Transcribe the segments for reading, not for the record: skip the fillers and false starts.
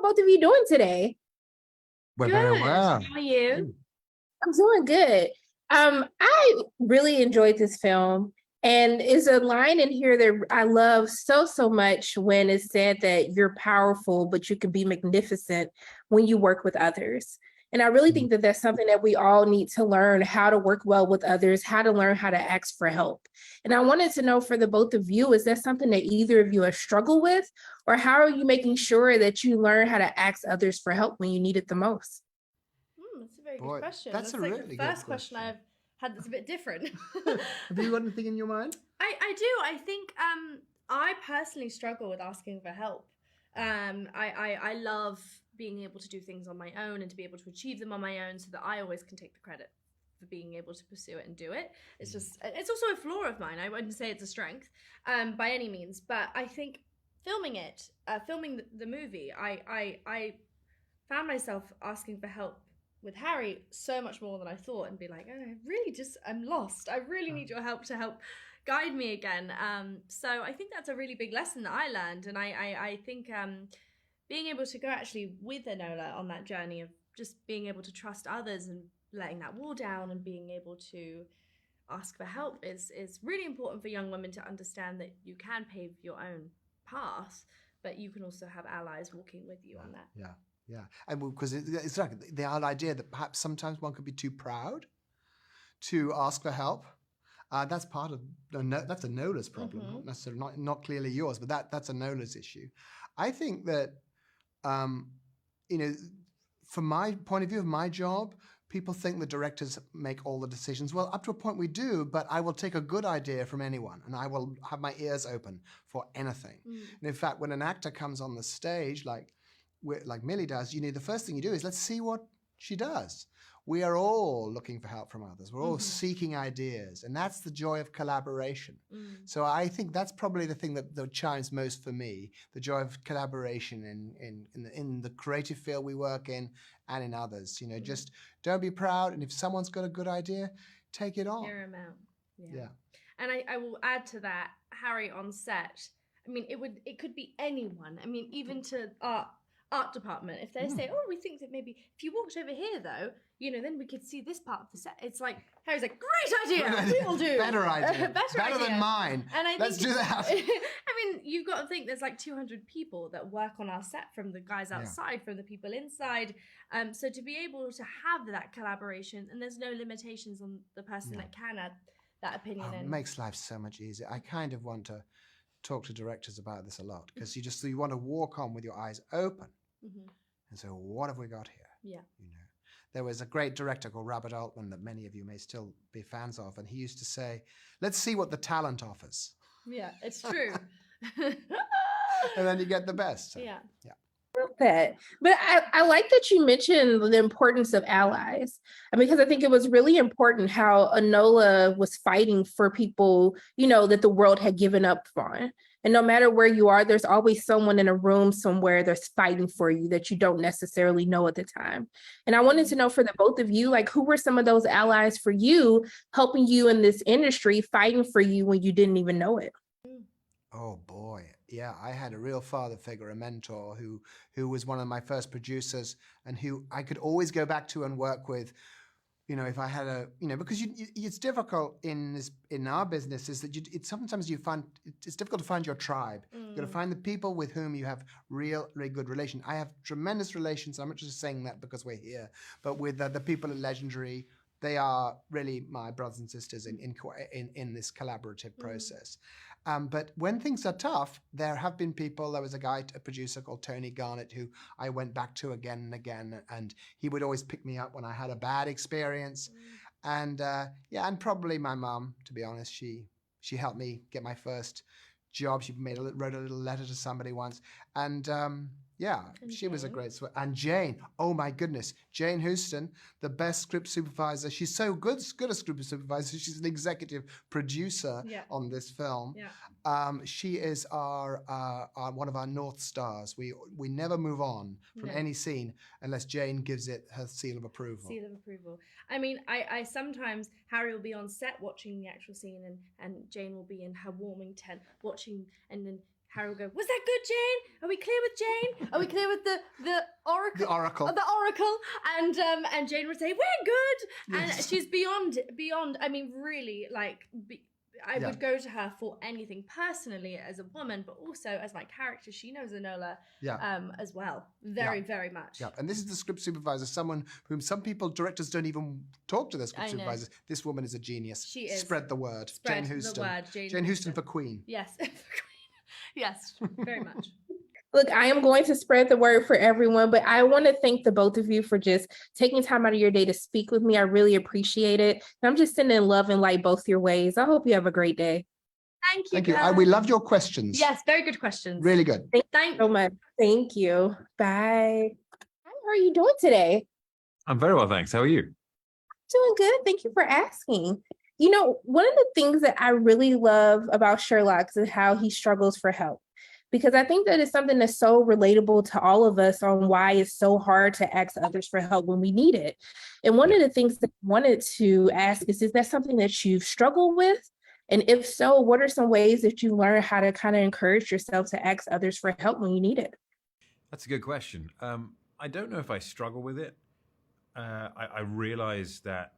both of you doing today? We're very Good. well. How are you? I'm doing good. I really enjoyed this film, and is a line in here that I love so much when it's said that you're powerful, but you can be magnificent when you work with others. And I really think that that's something that we all need to learn how to work well with others, how to learn how to ask for help. And I wanted to know for the both of you, is that something that either of you have struggled with, or how are you making sure that you learn how to ask others for help when you need it the most? That's a very Boy, good question. that's a like really the good first question question. I've had that's a bit different. Have you got anything in your mind? I do. I think I personally struggle with asking for help. I love being able to do things on my own and to be able to achieve them on my own so that I always can take the credit for being able to pursue it and do it. It's also a flaw of mine. I wouldn't say it's a strength by any means, but I think filming the movie, I found myself asking for help with Harry so much more than I thought, and be like, oh, I'm lost. I really need your help to help guide me again. So I think that's a really big lesson that I learned, and I think being able to go actually with Enola on that journey of just being able to trust others and letting that wall down and being able to ask for help is really important for young women to understand that you can pave your own path, but you can also have allies walking with you on that. Yeah, and because it's like the whole idea that perhaps sometimes one could be too proud to ask for help. That's part of that's a Nola's problem, not necessarily not clearly yours, but that's a Nola's issue. I think that from my point of view of my job, people think the directors make all the decisions. Well, up to a point we do, but I will take a good idea from anyone, and I will have my ears open for anything. And in fact, when an actor comes on the stage, like Millie does, the first thing you do is let's see what she does. We are all looking for help from others. We're all seeking ideas, and that's the joy of collaboration. So I think that's probably the thing that chimes most for me, the joy of collaboration in the creative field we work in and in others. Just don't be proud, and if someone's got a good idea, take it on. Hear him out. Yeah. And I will add to that, Harry on set, I mean, it could be anyone. I mean, even to art department, if they say, oh, we think that maybe if you walked over here though, then we could see this part of the set. It's like Harry's like, great idea, we will do better idea, better idea than mine. And let's do that. I mean, you've got to think there's like 200 people that work on our set, from the guys outside, from the people inside. So to be able to have that collaboration, and there's no limitations on the person that can add that opinion in. It makes life so much easier. I kind of want to talk to directors about this a lot, because you want to walk on with your eyes open. And so what have we got here? There was a great director called Robert Altman that many of you may still be fans of, and he used to say, let's see what the talent offers. Yeah, it's true. And then you get the best. So, yeah. That. But I like that you mentioned the importance of allies, because I think it was really important how Enola was fighting for people, that the world had given up on. And no matter where you are, there's always someone in a room somewhere that's fighting for you that you don't necessarily know at the time. And I wanted to know for the both of you, like, who were some of those allies for you, helping you in this industry, fighting for you when you didn't even know it? Oh boy. Yeah, I had a real father figure, a mentor who was one of my first producers, and who I could always go back to and work with. If I had because it's difficult in our business, is that sometimes you find it's difficult to find your tribe. You've got to find the people with whom you have really good relations. I have tremendous relations. I'm not just saying that because we're here, but with the people at Legendary, they are really my brothers and sisters in this collaborative process. But when things are tough, there have been people. There was a producer called Tony Garnett, who I went back to again and again, and he would always pick me up when I had a bad experience. And and probably my mum, to be honest, she helped me get my first job. She wrote a little letter to somebody once, and she was a great and Jane, oh my goodness, Jane Houston, the best script supervisor. She's so good a script supervisor. She's an executive producer on this film. She is our one of our North Stars. We never move on from any scene unless Jane gives it her seal of approval. I mean, I sometimes, Harry will be on set watching the actual scene, and Jane will be in her warming tent watching, and then Harry will go, "Was that good, Jane? Are we clear with Jane? Are we clear with the oracle? The oracle. The oracle." And Jane would say, "We're good." Yes. And she's beyond. I mean, really, like. I would go to her for anything personally as a woman, but also as my character. She knows Enola as well. Very much. Yeah, and this is the script supervisor, someone whom some people, directors don't even talk to their script supervisors. This woman is a genius. She is. Spread the word. Spread Jane Houston. the word. Jane Houston for Queen. Yes. Yes, very much. Look, I am going to spread the word for everyone, but I want to thank the both of you for just taking time out of your day to speak with me. I really appreciate it. And I'm just sending love and light both your ways. I hope you have a great day. Thank you. Thank you. We loved your questions. Yes, very good questions. Really good. Thank you so much. Thank you. Bye. How are you doing today? I'm very well, thanks. How are you? Doing good. Thank you for asking. You know, one of the things that I really love about Sherlock is how he struggles for help. Because I think that is something that's so relatable to all of us on why it's so hard to ask others for help when we need it. And one of the things that I wanted to ask is that something that you've struggled with? And if so, what are some ways that you learn how to kind of encourage yourself to ask others for help when you need it? That's a good question. I don't know if I struggle with it. I realize that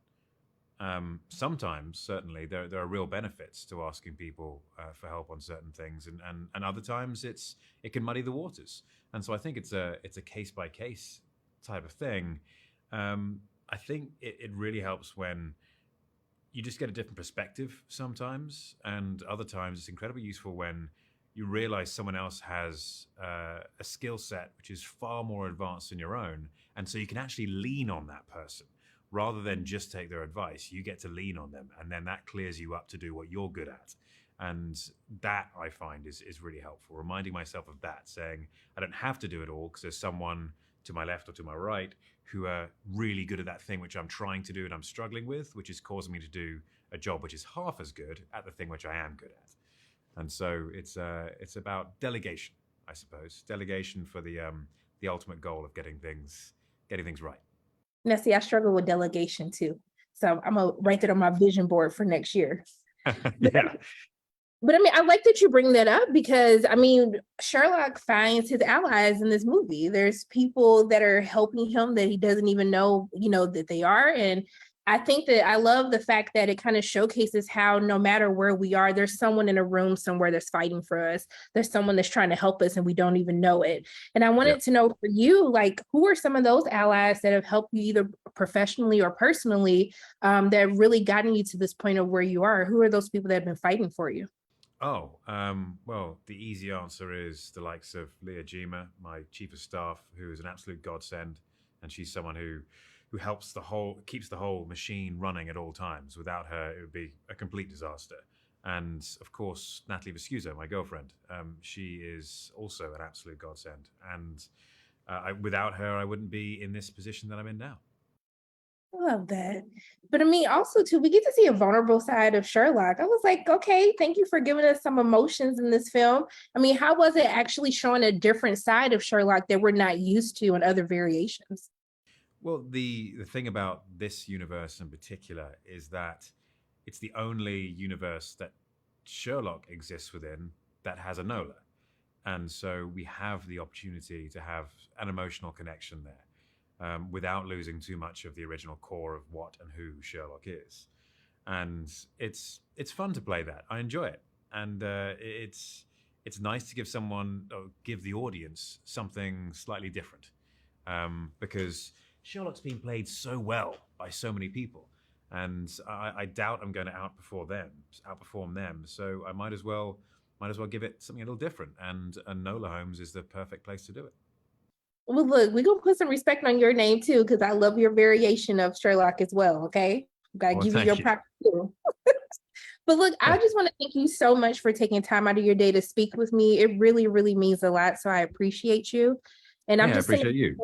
sometimes, certainly, there are real benefits to asking people for help on certain things, and other times it can muddy the waters. And so I think it's a case by case type of thing. I think it really helps when you just get a different perspective sometimes, and other times it's incredibly useful when you realize someone else has a skill set which is far more advanced than your own, and so you can actually lean on that person. Rather than just take their advice, you get to lean on them, and then that clears you up to do what you're good at. And that, I find, is really helpful. Reminding myself of that, saying I don't have to do it all because there's someone to my left or to my right who are really good at that thing which I'm trying to do and I'm struggling with, which is causing me to do a job which is half as good at the thing which I am good at. And so it's about delegation, I suppose. Delegation for the ultimate goal of getting things right. Now, see, I struggle with delegation too. So I'm going to write that on my vision board for next year. Yeah. But I mean, I like that you bring that up because, I mean, Sherlock finds his allies in this movie. There's people that are helping him that he doesn't even know, that they are. And I think that I love the fact that it kind of showcases how no matter where we are, there's someone in a room somewhere that's fighting for us. There's someone that's trying to help us and we don't even know it. And I wanted to know for you, like, who are some of those allies that have helped you either professionally or personally that have really gotten you to this point of where you are? Who are those people that have been fighting for you? Oh, well, the easy answer is the likes of Leah Jima, my chief of staff, who is an absolute godsend. And she's someone who keeps the whole machine running at all times. Without her, it would be a complete disaster. And of course, Natalie Vescuso, my girlfriend, she is also an absolute godsend. And without her, I wouldn't be in this position that I'm in now. I love that. But I mean, also too, we get to see a vulnerable side of Sherlock. I was like, okay, thank you for giving us some emotions in this film. I mean, how was it actually showing a different side of Sherlock that we're not used to in other variations? Well, the thing about this universe in particular is that it's the only universe that Sherlock exists within that has Enola. And so we have the opportunity to have an emotional connection there without losing too much of the original core of what and who Sherlock is. And it's fun to play that. I enjoy it. And it's nice to give the audience something slightly different because Sherlock's been played so well by so many people, and I doubt I'm going to outperform them. So I might as well give it something a little different. And Enola Holmes is the perfect place to do it. Well, look, we're going to put some respect on your name too, because I love your variation of Sherlock as well. Okay. Got to give you your props too. But look, I just want to thank you so much for taking time out of your day to speak with me. It really, really means a lot. So I appreciate you. And I appreciate you.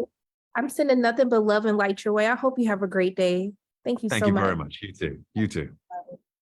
I'm sending nothing but love and light your way. I hope you have a great day. Thank you so much. Thank you very much. You too. You too.